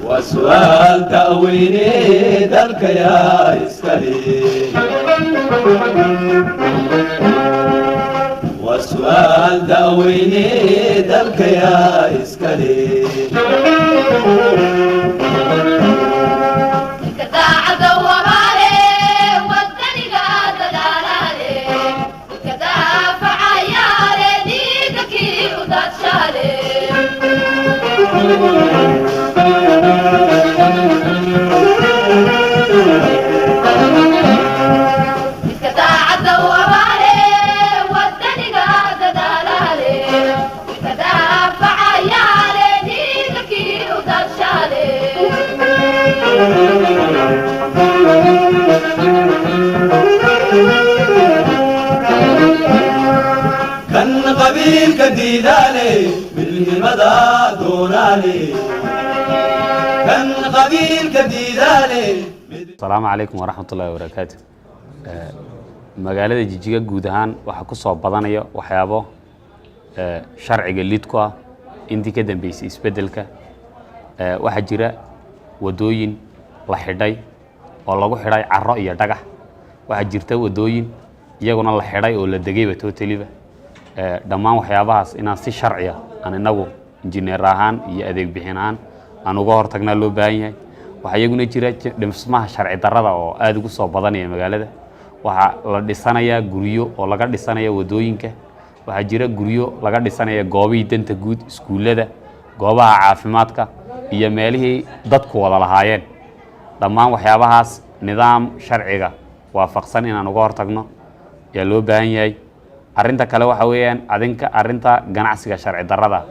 وسؤال تأويني ذلك يا إسكالي وسؤال تأويني ذلك يا إسكالي كان قبيل كديدالي بالمدى دونالي كان قبيل كديدالي. السلام عليكم ورحمة الله وبركاته. magaalada Jijjiga guud ahaan waxa ku soo badanaya waxyaabo sharciga lidku ah intii ka dambeysay isbedelka waxa jira wadooyin la xidhay oo lagu xidhay carro iyo dhagax waxa jirta wadooyin iyaguna la xidhay oo la degayba totally dhammaan waxyaabahaas inaan si sharci ah aan inagu injineer ahaan iyo adeeg bixin ahaan aan uga hortagnaa loo baahan yahay waxa iyaguna jira dhismaha sharci darrada oo aad ugu soo badanaya magaalada waxa la dhisanayaa guryo oo laga dhisanayaa wadooyinka waxa jira guryo laga dhisanayaa goobaha danta guud iskuulada goobaha caafimaadka iyo meelihii dadku wada lahaayeen dhammaan waxyaabahaas nidaam sharciga waafaqsan inaan uga hortagno yaa loo baahan yahay arinta kale waxa weeyaan arinta ganacsiga sharci darrada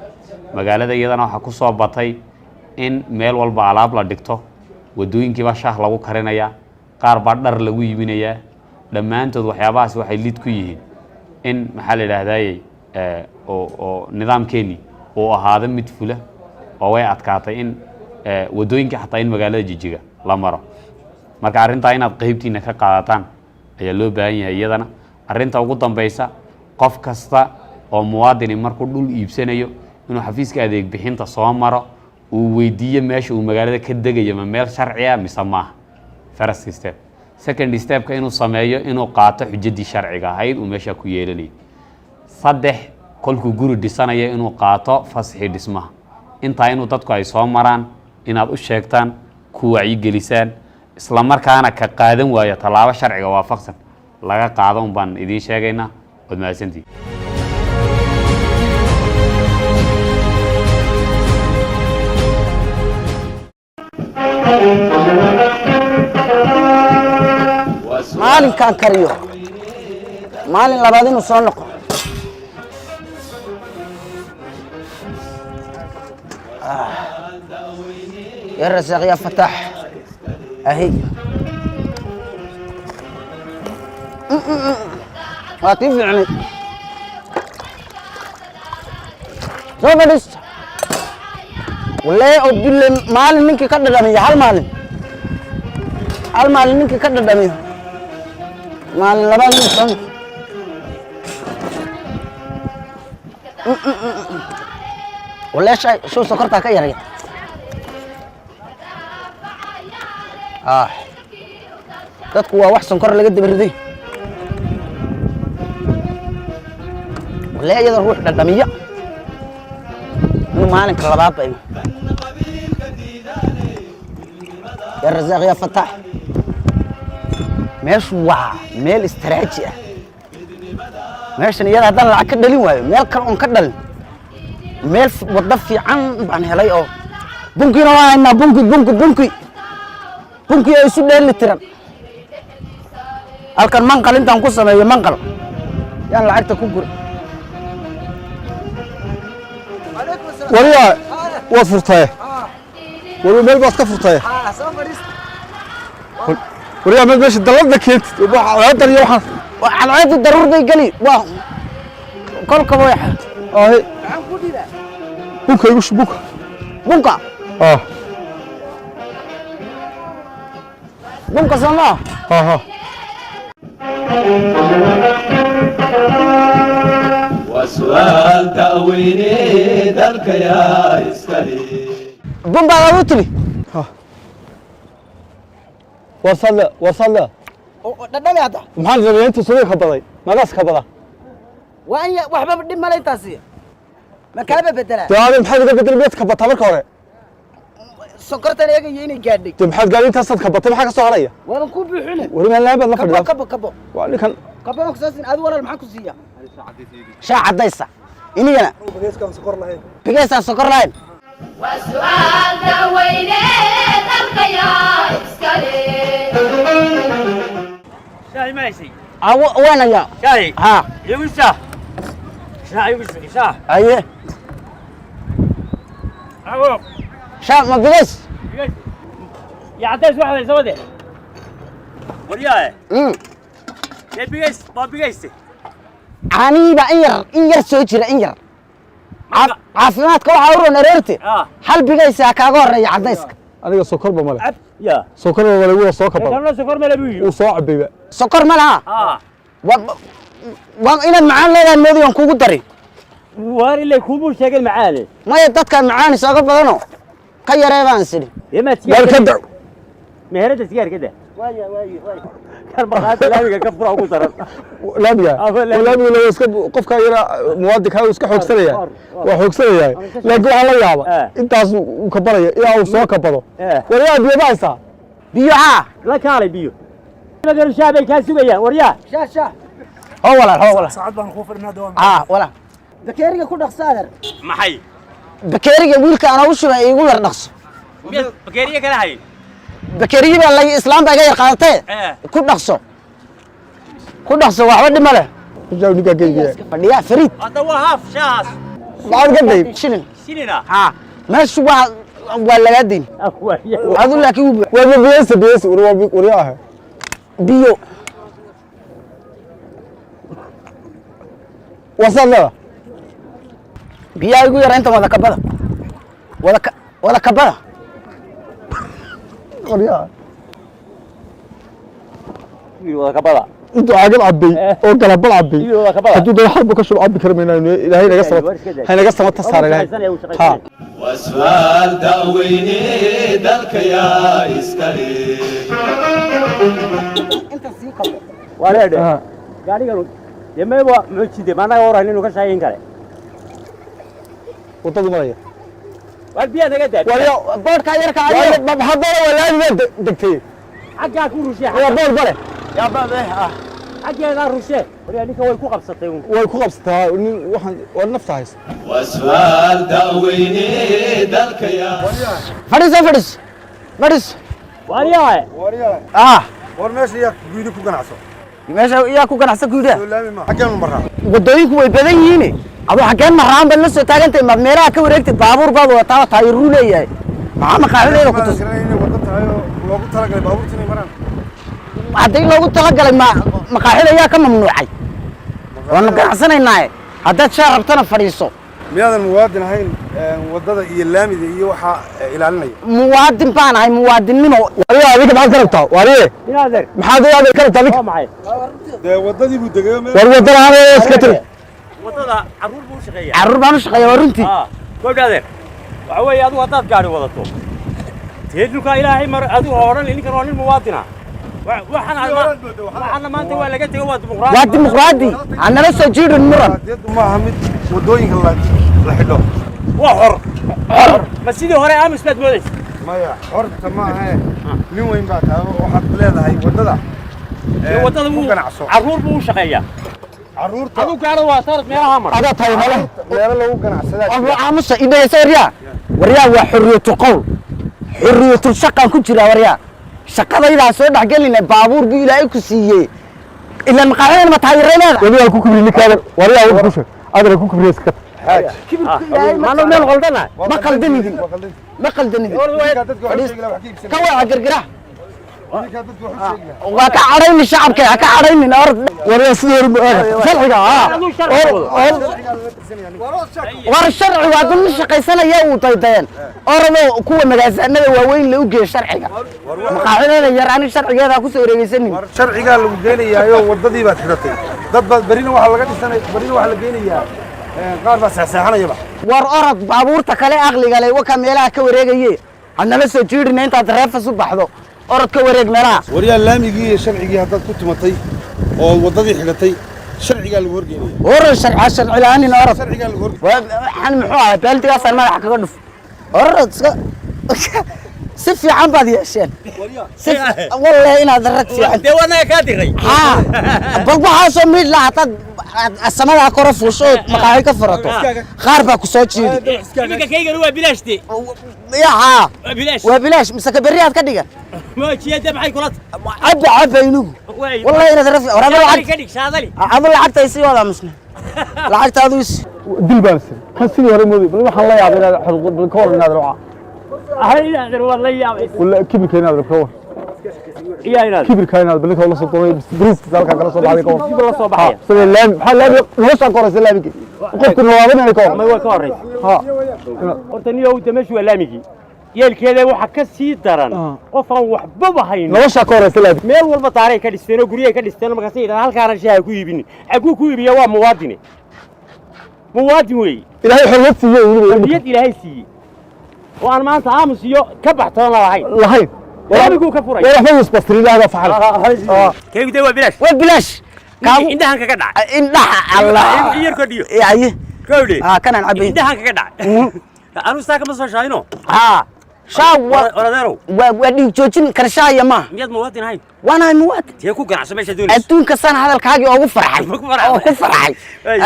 magaalada iyadana waxa ku soo batay in meel walba alaab la dhigto wadooyinkiiba shaah lagu karinaya qaar baa dhar lagu iibinaya dhammaantood waxyaabahaas waxay lid ku yihiin in maxaa la yiraahdaa oo nidaamkeeni oo ahaado mid fula oo way adkaatay in wadooyinka xataa in magaalada Jijjiga la maro marka arinta inaad qaybtiina ka qaadataan ayaa loo baahan yahay iyadana arinta ugu dambaysa qof kasta oo muwaadin markuu dhul iibsanayo inuu xafiiska adeeg bixinta soo maro uu weydiiyo meesha uu magaalada ka degayo ma meel sharci ah mise ma first step second step ka inuu sameeyo inuu qaato xujadii sharciga ahayd uu meesha ku yeelanay saddex kolku guri dhisanayo inuu qaato fasaxi dhismaha inta inuu dadku ay soo maraan inaad u sheegtaan ku wacyi gelisaan isla markaana ka qaadan waayo talaabo sharciga waafaqsan laga qaado baan idin sheegaynaa wad maasantii maalin kan kariyo maalin labaad inuu soo noqo يا رزاق يا فتاح اهي كيف يعني سوف لسه ولا أقول مال منك كذا دمي هل مال منك كذا دمي مال لبان نسون ولا شيء شو سكرتها كيري dadku waa wax sonkor laga dibirday walaayada ruux dhadhamiya maalinka labaad bay يا رزاق يا فتاح ماشي waa meel istaraatiiji ah meeshan iyada hadan lacag ka dhalin waayo meel kale on ka dhalin meel wada fiican baan helay oo bunkina waa inaa bunki ay isu dheeli tiran halkan manqal intaan ku sameeyo manqal yaan lacagta ku guri wariya waa furtay wariya meel baad ka furtay wariya meel meesha dalada keentid waxa dar iyo waxaan caaadi daruur bay gali waa kolka way waxaan ku dhila bunka igu shubuk bunka bunka sama وسؤال تأويني ذلك يا إسكالي بومبا غوتلي وصل ددمي هذا maxaan rabay inta soo ka baday magaas ka bada وأي وحبة بدي ما لي تاسية ما كان بدلا taade maxaad uga bedel beedka bata marka hore سكرت أنا يجي يني قاعد maxaad gaari inta sad ka batay maxaa ka soo haraya وأنا كوب بحنا wali ma laabad la كبو fadhiyo كبو كبو waa ninkan كبو أكساسين أدوار المحكو سيا شاع عديسة إني أنا بقيس سكر لاين وسؤال دويني ذلك يا إسكالي شاي ماشي وين يا شاي ها يوسف شاي يوسف أيه عوق شاع ما بقيس يا عداس واحد يسوي ورياه يا بيجيس ما بيجيس عاني إنير سوتشر إنير caafimaadka waxa u roon areerti hal bigaysa kaaga horeeya cadayska aniga sokor ba male يا sokor ba male wuu soo ka bada كان سكر ملا بيجي wuu soo cabayba sokor ma laha waa inaad macaan leedahay moodigan kugu dari واري اللي كوبو شاقل معاني maya dadkan macaan isaga badano ka yaree baan sidhi يا ما gaar تيجي ka dac مهرة سيجار كده واي كان بقات لا كفر أبو سرر laamiga laamiga la iska qofka yara muwaadinka uu iska xoogsanaya waa xoogsanaya laakiin waxa la yaaba intaas uu ka baraya ilaa uu soo ka bado wariyaa biyo baaysa biyo haa لا كاري بيو ما قالوا شابي كان سويا ورياه shaasha oo walaal saacad baan ku fadhinaa doon haa walaal bakeeriga ku dhaqsaadar ما حي bakeeriga wiilka aan u shubay igu yar dhaqso بكيرية كده هاي bakeeriga baa la islaam baa iga yar qaadatay ku dhaqso waxba dhima leh jaaw niga geeyay fadhiya fariid هذا هو هاف شاس lacag ka dayb shilin سنينا haa meeshu waa laga din adu laakiin waa biyeysa wariyaa biyo wasalla biyaha igu yara inta wada kabada wada kabada wariyaa ولا كبلا intuu caagad cabay oo kala bal cabay ولا كبلا hadduu dad xalba ka shub cabbi karmayna ilaahay naga sabata haynaga sabata saaray ha وسؤال تأويني ذلك يا إسكالي ولا ده قاعد يقولون يما يبغى مشيدة ما أنا ورا إنه كشاين كله wadada maraya والبيئة ده كده wariyaa boodhka yarka ma hadana walaaliga degtay حاجة أكون روشة waa bool bare yaa baabe حاجة أنا روشة وريا ليك هو يكون قبضته way ku qabsataa nin waxaan waa nafta haysta وسؤال تأويني ذلك يا fadhiis واريا ah war meesha yaa guudi ku ganacso meesha yaa ku ganacsan guudaa laami ma xageen maraa wadooyinku way badan yihiin adoo xageen maraan bal la soo taagantay ma meelaha ka wareegtay baabuur baad wataa taayiruu leeyahay maxaa maqaaxideeda ku tus inay wada tahay oo loogu talagalay baabuurta inay maraan haddii loogu talagalay maqaaxida yaa ka mamnuucay waanu ganacsanaynaaye haddaad shaa rabtana fadhiiso miyaadan muwaadin ahayn wadada iyo laamida iyo waxa ilaalinaya muwaadin baan ahay muwaadinnimo wariyaa adiga maxaad ka rabtaa wariye ينادر maxaad adiga ka rabtaa ما معي dee wadadii buu degayo meel war wadada aan iska tiri وطلع عرور بوش غير carruur baan u shaqeeya waa runtii قول هذا وحوي أدو هذا قاعد وضعته تهدلك إلهي مر أدو هورن اللي كانوا المواطنة وحنا ما أنت ولا قلت هو ديمقراطي waa dimuqraadi annala soo jiidhin muran diyadu ma aha mid wadooyinka la xidho وحر بس سيدي هوري أمس بد موديس maya horta ma ahe nin weyn baa tahay waxaad leedahay wadada ku ganacso عرور بوش غير caruurta أدو قاعد وصارت ميرها مر adaa tahay mala meelo lagu ganacsadaa abu aamusa idhaysa waryaa waa xurriyatu qowl xurriyatu shaqaan ku jira waryaa shaqadaydaa soo dhexgelinay baabuur buu ilaahay ku siiyey ilaan maqaaxidan ma taayirey leedahay wariyaa ku kibri ninkaada wariyaa wad ku sheeg adana ku kibri iska kibirku ilaahay ما نو مين غلطنا ma qaldanidin ma qaldanidin ka waa gargara waa ka cadhayni shacabka ha ka cadhaynin wariyaa sidii hore sharciga war sharci waa dul shaqaysanaya uu daydayeen orado kuwa magaasaanada waaweyn la u geeyo sharciga maqaaxideeda yar ani sharcigeeda ku soo wareegaysanin sharcigaa lagu geenayaayo wadadii baad xidhatay dad baad berina waxa laga dhisanay berina waxa la geenayaa qaar baa saxsaxanayaba war orod baabuurta kale aqliga leh waka meelaha ka wareegaye hadnala soo jiidhina intaad reefas u baxdo orod ka wareeg meelaha waryaa laamigii iyo sharcigii haddaad ku tumatay oo waddadii xidhatay sharcigaa lagu horgeynaya orod sharci la'aanin orod sharcigaa lagu horgeynaya waxaan muxuu ahaa baaldigaasaan madaxa kaga dhuf orod si fiican baad yeesheen wallahi inaad rag fiican dee wanaga kaa diray haa bal waxaasoo midh la hataad samadaa kora fuusho maqaaxi ka furato qaar baa ku soo jiidi iminka kaygana waa bilaashte ya haa waa bilaash waa bilaash mise ka berri aad ka dhigan moojiyada maxay kula cabba inugu wallahi inaad rag waraba lacag ka dhig shaadali adu lacagta isii wada musne lacagta adu is dil baan sir kan sidii hore moodi bal waxaan la yaabay inaad xadqud ka hor inaad ruuca ahayna waa la yaabay wala kibirka inaad ka hor iya inaad kibirka inaad bal ka la soo doonay brief dalka kala soo baxday ka hor la soo baxay sida laam waxa laam nolosha koraysa laamigi qofku nawaabana ka hor ma waa ka horeysa ha horta niyo uu tameeshu waa laamigi yeelkeeda waxa ka sii daran qof aan waxba haynin nolosha koraysa laamigi meel walba taaray ka dhisteen oo guriga ka dhisteen markaas ay halkaan shaaha ku iibin agu ku iibiya waa muwaadin weey ilaahay xorriyad siiyay niyad ilaahay siiyay oo aan maanta aamus iyo ka baxtoon lahayn laamigu ka furay waxba isbastri laada faxal keegida waa bilaash bilaash indhahan kaga dhac indhaha allah yar kordhiyo aye kowde kanaan cabay indhahan kaga dhac anu saaka ma soo shaayno shaab oradeerow waa dhiig joojin karshaaya ma miyaad muwaadin ahayn waana muwaadin tee ku ganacso meesha doonayso adduunka san hadalkaagii ugu farxay oo ku farxay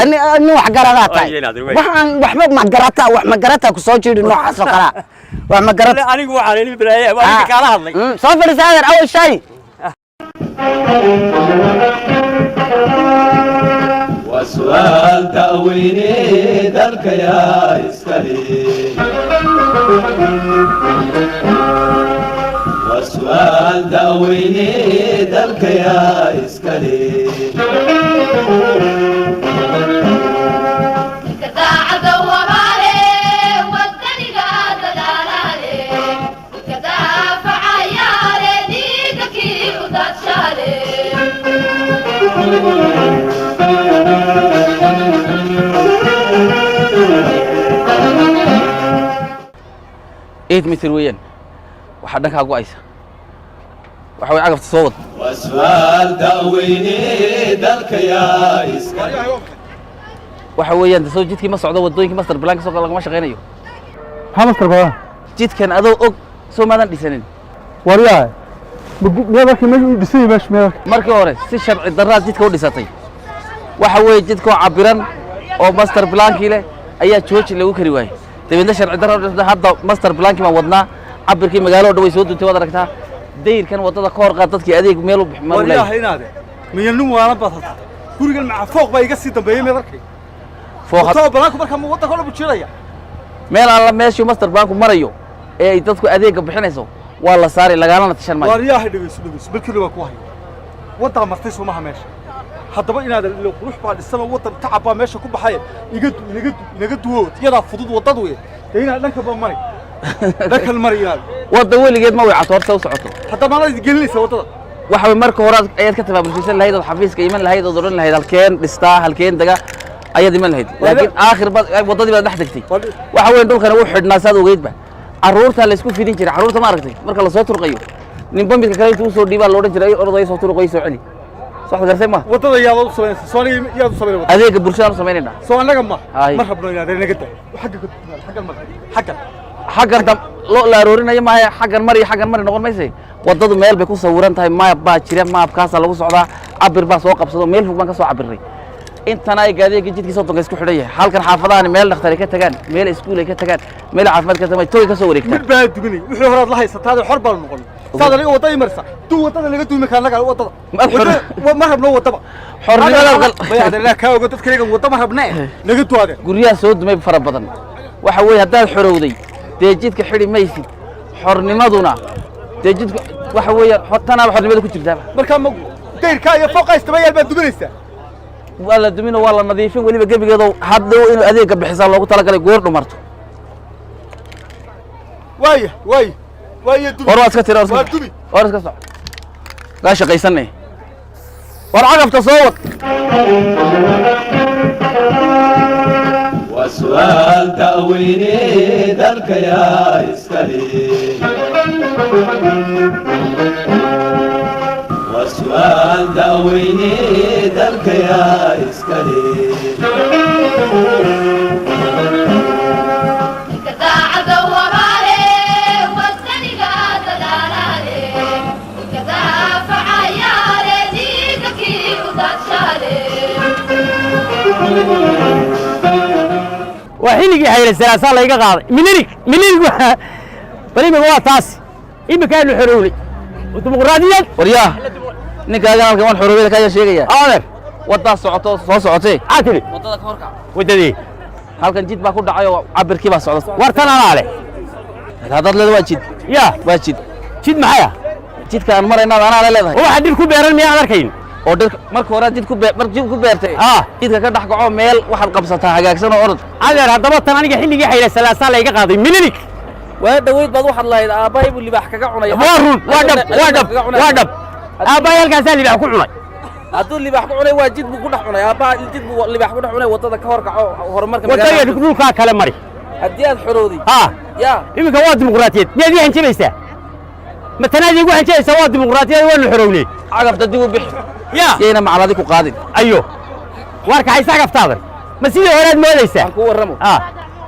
ani wax garadaa tahay waxaan waxba ma garataa wax ma garataa ku soo jeedi noocaas oo kala wax ma garata anigu waxaan ilmi bilaayay waa kala hadlay soo fadhiisa adeer awal shay وسؤال تأويني ذلك يا إسكالي وسؤال تأويني ذلك يا إسكالي متر وين وحدك هاقو أيسا وحوي عقب تصوت وسؤال تأويني ذلك يا إسكالي وحوي أنت سو جيتك ما صعدوا ودوينك ماستر بلانك سوق لك ما شغينيو ها ماستر بلان جيت كان أدو أوك سو ماذا ديسنين ورياه ميلك ما ديسي باش ميلك markii hore si sharci darra jidka u dhisatay waxa weey jidka oo cabiran oo master plan-kii leh ayaa jooji lagu kari waayay dabadna sharci darra hadda master plan-kii ma wadnaa cabirkii magaalada way soo duntay wada aragtaa deyrkan wadada ka hor qaad dadkii adeeg meel u bixmaan leeyahay wariyaha inaade miyanu waana badata gurigan ma fooq ba iga sii dambeeyay meelkay fooq plan-ku marka ma wada kala bujiraya meel alla meeshii master plan-ku marayo ee ay dadku adeeg bixinayso waa la saaray lagaalana tashan maayo wariyaha dhageyso balkii waa ku hayo wada martay Soomaha meesha haddaba inaad ilo qurux baa dhisana wadan tacab baa meesha ku baxay inaga duwo iyada fudud wadadu weey inaad dhanka ba maray dhanka mariyaan wada weligeed ma way catorta u socoto haddaba ma la gelinaysa wadada waxa way marka hore ayaad ka tabaabulkiisan lahayd oo xafiiska iman lahayd oo doran lahayd halkeen dhistaa halkeen daga ayaad iman lahayd laakiin aakhir wadadii baad dhex tagtay waxa weyn dhulkana uu xidhnaa saad ogeydba carruurta la isku fidin jiray carruurta ma aragtay marka la soo turqayo nin bambidka kale intuu soo dhiibaa loo jiray orday soo turqay soo celi صح غير سما wadada yaa loo sameeyay Soomaali yaa u sameeyay adeega bulshada sameeynayna Soomaaliga ma rabno inaad naga taa xaggan dam loo la aroorinayo ma xaggan mari noqon maysay wadadu meel bay ku sawiran tahay ma baa jira maapkaas lagu socdaa cabir baa soo qabsado meel fog baan ka soo cabiray intana ay gaadiga jidkiisa waddanka isku xidhay halkan xaafadahan meel dhakhtar ka tagaan meel iskuul ay ka tagaan meel caafimaad ka tagaan toy ka soo wareegtaan mid baa duminay wixii hore la haysataa xor baa noqon saad laga wadada marsa duu wadada laga duumi kaan laga wadada ma rabno wadada xornimada bayaadana ka ogo dadkayga wadada ma rabnaa laga duwade guriyaha soo dumay fara badan waxa weey hadaad xorowday deejidka xiri maysid xornimaduna deejidka waxa weey xotana xornimada ku jirtaa marka ma deyrka iyo fooqaysta bayaal baa duminaysa wala dumino wala nadiifin waliba gabigeedo hadda inuu adeega bixisaa loogu talagalay goor dhumarto waaya dubi war iska tira war iska soc la shaqaysanay war cagafta soo wad وسؤال تأويني ذلك يا إسكالي وسؤال تأويني ذلك يا إسكالي كذا عدو مالي والثاني قاد دلالي كذا فعيالي ديك كيف ذات شالي وحيني حيل السلاسل لا يقاضي منيرك بريمه waa taas imika aanu xoroolay dimuqraadiyad waryaa ninkaagan halkan waan xorowada ka sheegaya adeer wadaas socoto soo socotay aatili wadada ka horka wadadii halkan jid baa ku dhacay oo cabirkii baa socda wartan alaale hadad leedahay waa jid ya waa jid jid maxaya jidka aan marayna anaa leedahay waxa dhir ku beeran miyaa arkayn oo dhir marka hore jid ku beertay jidka ka dhax kaco meel waxaad qabsataa hagaagsan oo orod adeer haddaba tan aniga xilligii xayla salaasa la iga qaaday milinik waa dhaweyd baad waxaad lahayd aabahay buu libaax kaga cunay warun waa dhab aabahay halkaasaa libaax ku cunay hadduu libaax ku cunay waa jid buu ku dhex cunay aabaha jid buu libaax ku dhex cunay wadada ka hor kaco horumarka wadada dhulkaa kale mari haddii aad xorowday ya iminka waa dimuqraadiyad miyaad ii hanjabaysaa matanaad iigu hanjabaysaa waa dimuqraadiyad waanu xorownay cagafta dib u bixi ya yayna macaladi ku qaadin ayo waar kaxaysa cagaftaadan ma sidii horead moodaysaa ku warramo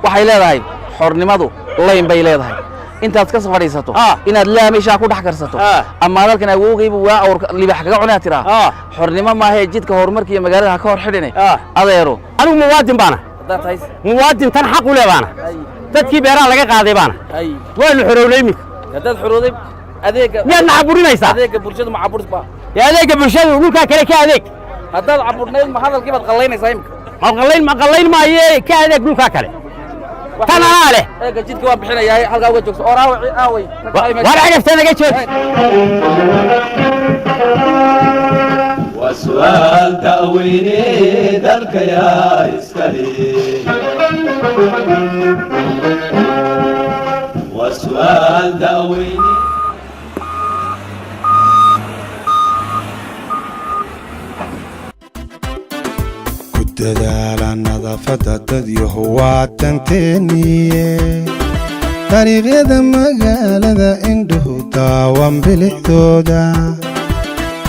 waxay leedahay xornimadu layn bay leedahay intaad ka fadhiisato inaad laamishaa ku dhex karsato ama halkan awoogaybu waa awr libaax kaga cunaa tiraa xornimo maaha jidka horumarka iyo magaalada ha ka hor xidhine adeero anigu muwaadin baana muwaadin tan xaq u leh baana dadkii beeraha laga qaaday baana waanu xorownay iminka haddaad xorowday adeega miyaad na caburinaysaa adeega bulshadu ma caburis baa adeega bulshadu dhulkaa kale ka adeeg haddaad caburnayd ma hadalkii baad qallaynaysaa imika ma qallayn maaye ka adeeg dhulkaa kale tan anaa leh eega jidka waan bixinayaa halkaa uga joogso oo aaway war cagafta naga joog وسؤال تأويني ذلك يا إسكالي وسؤال تأويني dadaala nadaafadda dadyahu waa tanteeniye dariiqyada magaalada indhuhu daawan bilixdooda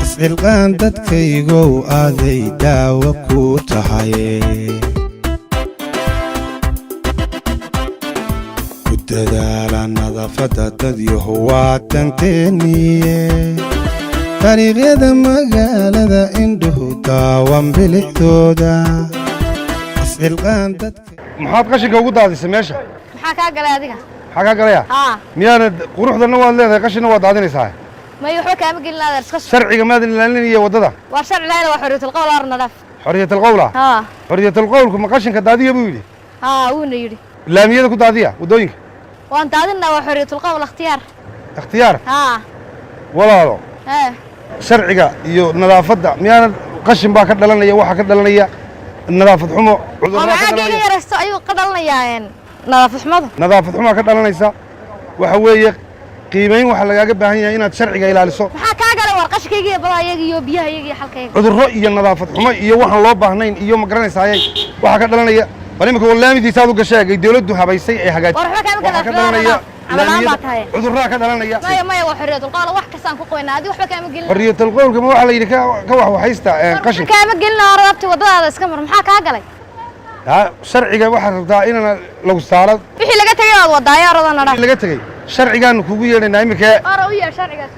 iscilqaan dadkaygow aaday daawo ku tahay ku dadaala nadaafadda dadyahu waa tanteeniye dariiqyada magaalada indhuhu daawan bilixdooda iscilqaan dadka maxaad qashinka ugu daadisay meesha maxaa kaa galay adiga maxaa kaa galaya miyaanad quruxdanna waad leedahay qashinna waad daadinaysaa may waxba kaama gelin adeer iska sharciga maadan ilaalinaya waddada waa sharci lahayn waa xorriyatul-qowl aar nadaaf xorriyatul-qowla xorriyatul-qowlku ma qashinka daadiya buu yidhi wuuna yidhi laamiyada ku daadiya waddooyinka waan daadinaa waa xorriyatul-qowl ikhtiyaar walaalo sharciga iyo nadaafadda miyaanad qashin baa ka dhalanaya waxa ka dhalanaya nadaafad xumo cudurraaga yaraysto ayuu ka dhalanayaa nadaafad xumadu nadaafad xumaa ka dhalanaysa waxa weeye qiimayn waxa lagaaga baahan yahay inaad sharciga ilaaliso maxaa kaa galay war qashinkayga iyo badayaga iyo biyahayaga iyo xalkayga cudurro iyo nadaafad xumo iyo waxaan loo baahnayn iyo ma garanaysaaye waxa ka dhalanaya bal imika laamidiisaad u gashaagay dawladdu habaysay ee hagaajisay cudurraa ka dhalanaya maya waa xorriyatul-qowl wax kastaan ku qoynaa adiga waxba kaama gelin xorriyatul-qowlka ma waxa la yidhi ka waxaysta qashinka kaama gelin rabti waddadaada iska mar maxaa kaa galay sharciga waxaad rabtaa inana lagu saaro wixii laga tegay waad wadaayo orodana dhaa laga tegey sharcigaanu kugu yeedhaynaa imika ora u yeer sharcigaas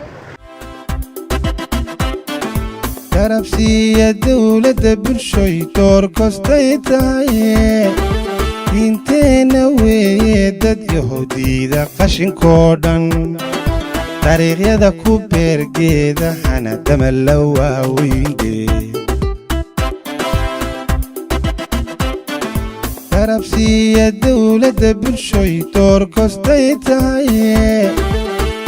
garabsiiya dawladda bulshoy door kostay tahaye diinteenna weeye dad yahuudiida qashinkoo dhan dariiqyada ku beergeeda hanadama la waaweyndhe garabsiiya dawladda bulshoy door kostay tahaye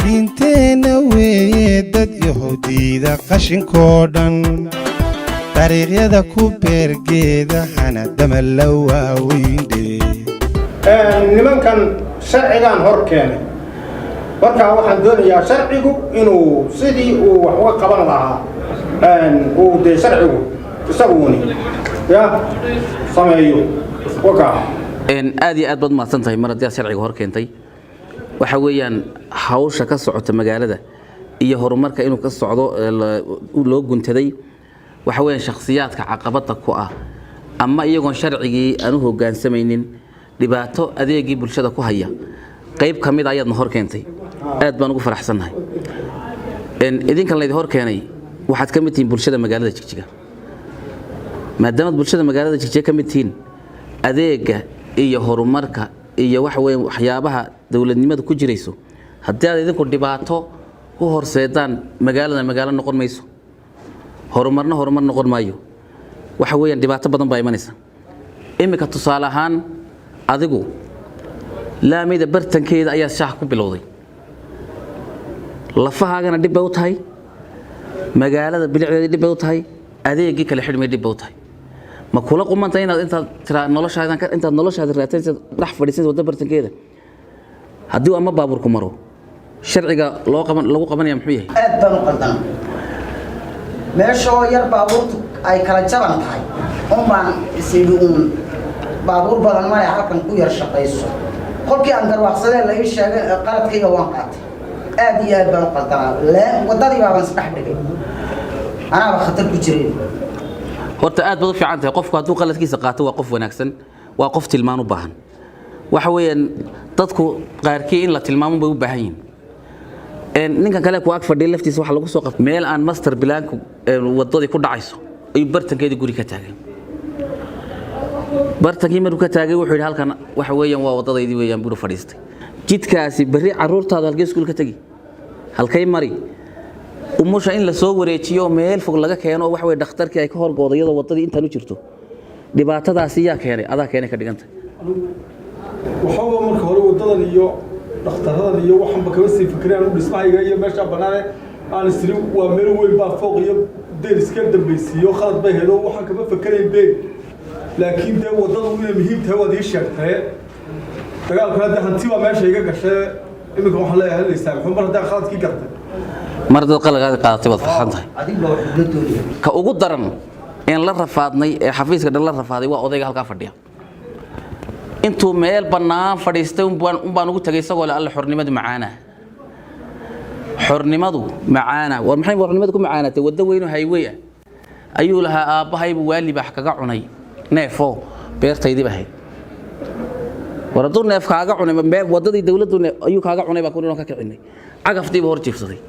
diinteenna weeye dad yahuudiida qashinkoo dhan dariiqyada ku beergeeda hanadama la waaweyndhe nimankan sharcigaan hor keenay markaa waxaan doonayaa sharcigu inuu sidii uu wax uga qaban lahaa uu dee sharcigu isaguni ya sameeyo aad iyo aad baad mahadsan tahay mar haddii aad sharciga hor keentay waxa weeyaan hawsha ka socota magaalada iyo horumarka inuu ka socdo loo guntaday waxa weeyaan shakhsiyaadka caqabada ku ah ama iyagoon sharcigii aanu hoggaansamaynin dhibaato adeegii bulshada ku haya qayb ka mid ayaadna hor keentay aad baan ugu faraxsanahay idinkan laydin hor keenay waxaad ka mid tihiin bulshada magaalada Jigjiga maadaama bulshada magaalada Jigjiga ka mid tihiin adeega iyo horumarka iyo waxa weeyaan waxyaabaha dawladnimada ku jirayso haddii aad idinku dhibaato ku horseedaan magaalada magaalo noqon mayso horumar noqon maayo waxa weeyaan dhibaato badan baa imanaysa imika tusaale ahaan adigu laamida bartankeeda ayaa shaax ku bilowday lafahaagana dib bay u tahay magaalada bilicdeeda dib bay u tahay adeegii kale xidhmay dib bay u tahay ma kula qumanta inaad intaad noloshaada raadsanaysid dhex fadhiisid wadda bartankeeda haddii ama baabuurku maro sharciga lagu qabanaya muxuu yahay aad baan u qaldan meeshoo yar baabuurtu ay kala jaban tahay baan isiri baabuur badan ma halkan ku yar shaqayso qolkii aan garwaaqsadee la ii sheegay qaladkayga waan qaatay aad iyo aad baan u qaldanaa wadadii baan isdhex dhigay anaaba khatar ku jiray horta aad baad u fiican tahay qofku hadduu qaladkiisa qaato waa qof wanaagsan waa qof tilmaan u baahan waxa weeyaan dadku qaarkii in la tilmaamo bay u baahan yihiin ninkan kale ku ag fadhiya laftiisa waxa lagu soo qabtay meel aan master planku wadadii ku dhacayso ay bartankeedii guri ka taagay bartankii markuu ka taagay wuxuu yidhi halkan waxa weeyaan waa wadadaydii weeyaan buu fadhiistay jidkaasi bari caruurtaada halkee iskuul ka tagi halkay mari umusha in la soo wareejiyo meel fog laga keeno wax way dhakhtarkii ay ka horgoodo iyadoo wadadii intaan u jirto dhibaatadaasi yaa keenay adaa keenay ka dhiganta waxaa marka hore wadadan iyo dhakhtarradan iyo waxanba kaba sii fikiraan u dhismahayga iyo meesha banaane aan isri waa meel weyn baa fooq iyo deel iska dambaysiiyo khalad bay hedo waxaan kama fikirayn been laakiin dee wadadu inay muhiim tahay waad ii sheegtay dagaalkana dee hanti baa meesha iga gashay iminka waxaan leeyahay hadlaysaa muxuu mar haddaan khaladkii gartay mar dad qalagaad qaadatay baad farxan tahay ka ugu daran in la rafaadnay ee xafiiska dhan la rafaaday waa odayga halka fadhiya intuu meel banaan fadhiistay baan ugu tagay isagoo la alla xornimadu macaana war maxay xornimadu ku macaanatay wada weyn oo highway ah ayuu lahaa aabahaybu waali baax kaga cunay neefo beertaydii bahay war hadduu neef kaaga cunay wadadii dawladdu ayuu kaaga cunay baa kunoo ka kicinay cagaftiiba hor jiifsaday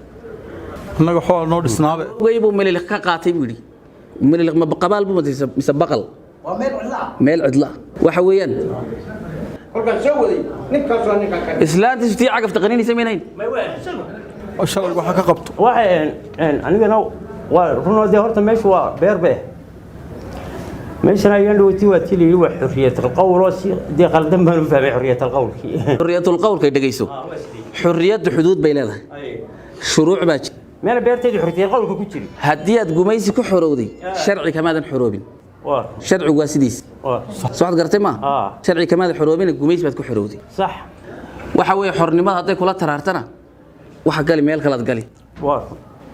annaga xool noo dhisnaabe waybu meliliq ka qaatay buu yidhi meliliq ma qabaal buu mise baqal waa meel cidla waxa weeyaan kolkaan soo waday ninkaas waa ninka ka islaantiisu tii cagafta qaninaysa maynayn shalay waxa ka qabto anigana waa runoo horta meeshu waa beerbe meeshana ayaan dhawtii waa tili waa xurriyatul qawl oo si dee qaldan baan u fahmay xurriyatul qawlki xurriyatul qawlka dhageyso xurriyadu xuduud bay leedahay shuruuc baa jira meel beerteedu xurriyatul qawlka ku jiri haddii aad gumaysi ku xorowday sharci kamaadan xoroobin sharcigu waa sidiis soo gartay ma sharci kamaadan xoroobin gumaysi baad ku xorowday sax waxa weeye xornimada hadday kula taraartana waxa gali meel kala gali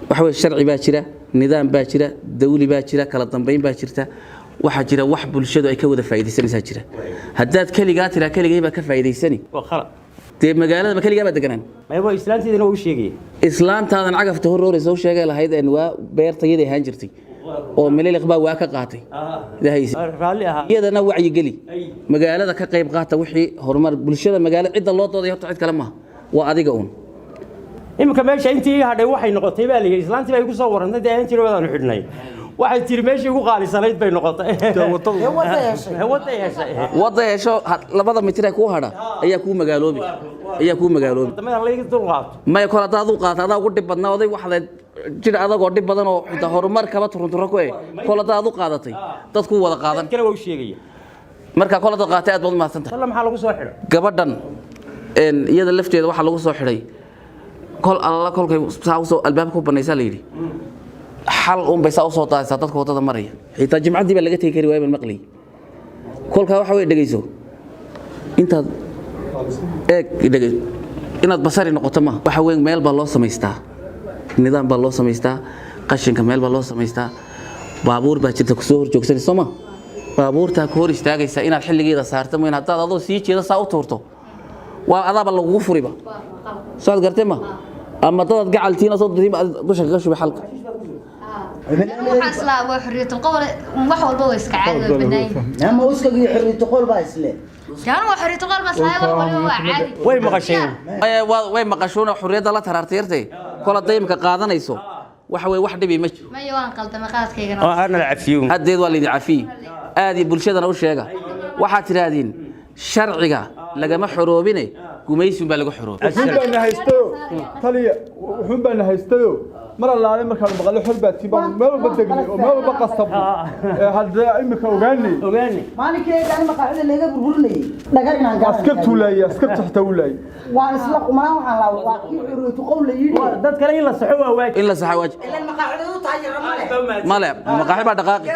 waxa weeye sharci baa jira nidaam baa jira dawli baa jira kala dambeyn baa jirta waxa jira wax bulshadu ay ka wada faa'iideysanaysaa jira haddaad kaligaa tiraa kaligay baa ka faa'iideysani waa khalad dee magaalada ma kaligaa baa deganaan mayba islaanteedina uu sheegay islaantaadan cagafta horrooraysa u sheegay lahayd een waa beertayada ahaan jirtay oo meliliq baa waa ka qaatay iyadana wacyi geli magaalada ka qayb qaata wixii horumar bulshada magaalada cidda loo dooday horta cid kale maaha waa adiga uun imika meesha intii hadhay waxay noqotay baa la yidhi islaantii bay ku soo warantay dee intii wadaanu xidhnay waxay tiri meeshii ugu qaalisanayd bay noqotay wada yeesho labada mitir ee ku hadha ayaa kuu magaaloobi maya kor haddaad u qaata adaa ugu dhib badnaa oday waxaad jir adagoo dhib badan oo xitaa horumar kaba turunturro ku kol haddaad u qaadatay dadku wada qaadan markaa kol haddaad qaatay aad baad u mahadsantahay maxaa lagu soo xidhay gabadhan iyada lafteeda waxaa lagu soo xidhay kol alla kolkay saa usoo albaabka ku banaysaa la yidhi xal bay saa usoo daaysaa dadka wadada maraya xitaa jimcaddii baa laga tegi kari waaya baan maqlay kolkaa waxa wey dhegeyso intaad inaad basari noqoto ma waxa weyn meel baa loo samaystaa nidaam baa loo samaystaa qashinka meel baa loo samaystaa baabuur baa jirta kusoo hor joogsanay soo ma baabuurta ka hor istaagaysa inaad xilligeeda saarto ma inaad adoo sii jeeda saa u tuurto waa adaaba lagu furiba soo gartay ma ama dad gacaltiina soo dusha ka shubay halka waxaan islaa waa xurriyatul qowl wax walba way iska caadi oo banayn ama uska iyo xurriyatul qowl baa isle كان وحريت قلب صاحب ولا عادي way maqasheen way maqashoona xurriyada la tararteertay kala deymka qaadanayso waxa way wax dhibi ma jiro ما يوان قلت مقادكيغنا ana العفيون hadeed waa lidii cafi aadi bulshadana u sheega waxa tiraadin sharciga lagama xoroobine gumaysi baa lagu xoroobay wuxuu baan haysto taliya wuxuu baan haysto mar allaale markaan maqlo xorbaati baan meel walba degnay oo meel walba qasab hadda imika ogaanay maalinkeeda aan maqaacida laga burburinay dhagar inaan gaar askar tuulay askar taxta ulay waan isla qumaan waxaan la waa xurriyatu qowl la yiri dad kale in la saxo waa waajib in la saxo waajib ilaa maqaacida uu taayir male maqaaxi baa dhaqaaqi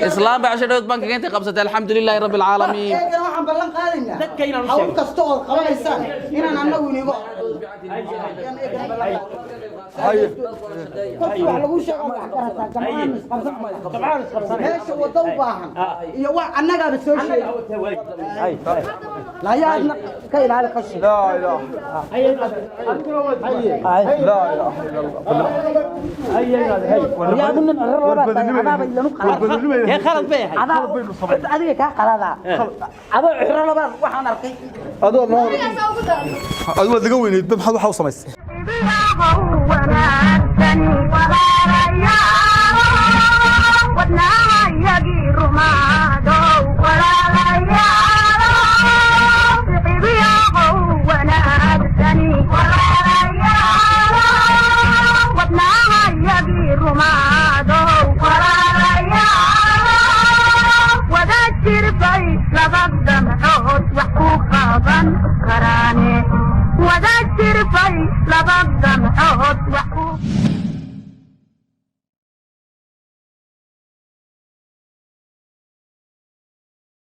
islaam baa shadad bankiga inta qabsatay alxamdulillahi rabbil alaamiin waxaan ballan qaadayna dadkayna hawl kasta oo qabanaysaan inaan annagu inigo lagu sheego wax karata jamcaan isqabsan meesha wada u baahan iyo wax annagaaba soo sheegay la yaadna ka ilaali qashi la ilaha illa يا خالد بيه adiga ka qalada ado xiro laba waxaan arkay adoo noo adoo laga weyneed maxaad waxa u samaysay